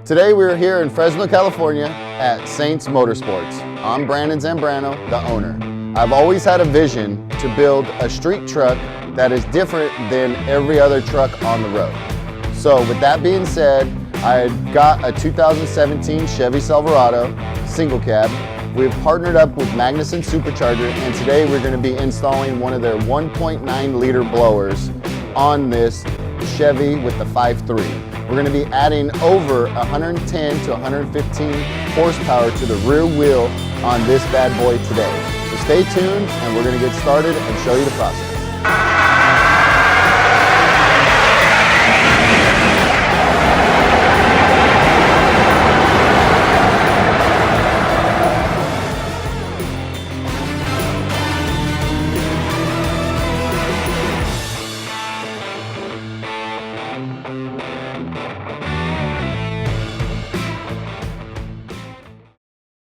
Today we're here in Fresno, California at Saints Motorsports. I'm Brandon Zambrano, the owner. I've always had a vision to build a street truck that is different than every other truck on the road. So with that being said, I got a 2017 Chevy Silverado single cab. We've partnered up with Magnuson Supercharger, and today we're going to be installing one of their 1.9 liter blowers on this Chevy with the 5.3. We're going to be adding over 110 to 115 horsepower to the rear wheel on this bad boy today. So stay tuned and we're going to get started and show you the process.